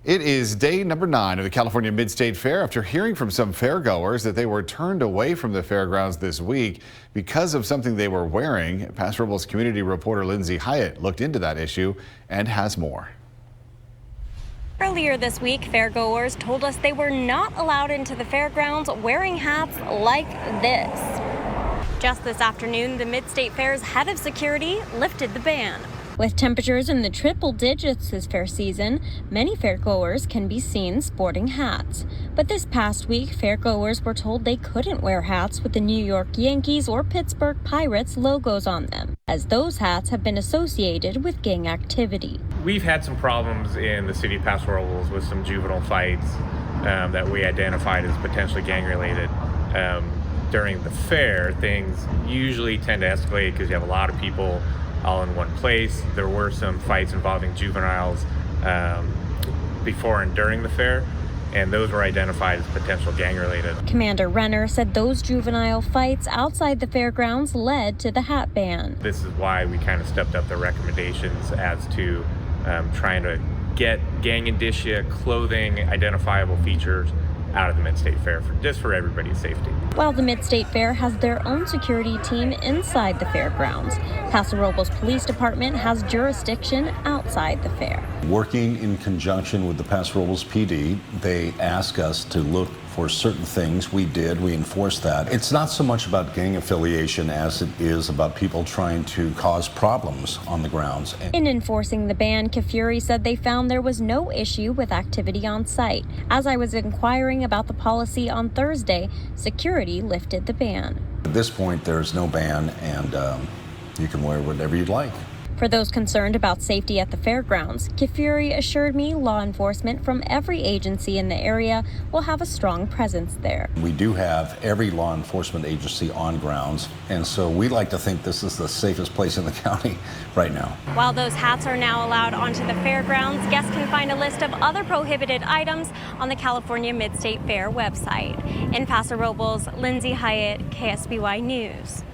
It is day number 9 of the California Mid-State Fair after hearing from some fairgoers that they were turned away from the fairgrounds this week because of something they were wearing. Paso Robles community reporter Lindsay Hyatt looked into that issue and has more. Earlier this week, fairgoers told us they were not allowed into the fairgrounds wearing hats like this. Just this afternoon, the Mid-State Fair's head of security lifted the ban. With temperatures in the triple digits this fair season, many fairgoers can be seen sporting hats. But this past week, fairgoers were told they couldn't wear hats with the New York Yankees or Pittsburgh Pirates logos on them, as those hats have been associated with gang activity. We've had some problems in the city of Paso Robles with some juvenile fights that we identified as potentially gang-related. During the fair, things usually tend to escalate because you have a lot of people all in one place. There were some fights involving juveniles before and during the fair, and those were identified as potential gang-related. Commander Renner said those juvenile fights outside the fairgrounds led to the hat ban. This is why we kind of stepped up the recommendations as to trying to get gang indicia, clothing, identifiable features out of the Mid-State Fair just for everybody's safety. While the Mid-State Fair has their own security team inside the fairgrounds, Paso Robles Police Department has jurisdiction outside the fair. Working in conjunction with the Paso Robles PD, they ask us to look for certain things. We did. We enforced that. It's not so much about gang affiliation as it is about people trying to cause problems on the grounds. In enforcing the ban, Kafuri said they found there was no issue with activity on site. As I was inquiring about the policy on Thursday, security lifted the ban. At this point, there's no ban, and you can wear whatever you'd like. For those concerned about safety at the fairgrounds, Kafuri assured me law enforcement from every agency in the area will have a strong presence there. We do have every law enforcement agency on grounds, and so we like to think this is the safest place in the county right now. While those hats are now allowed onto the fairgrounds, guests can find a list of other prohibited items on the California Mid-State Fair website. In Paso Robles, Lindsay Hyatt, KSBY News.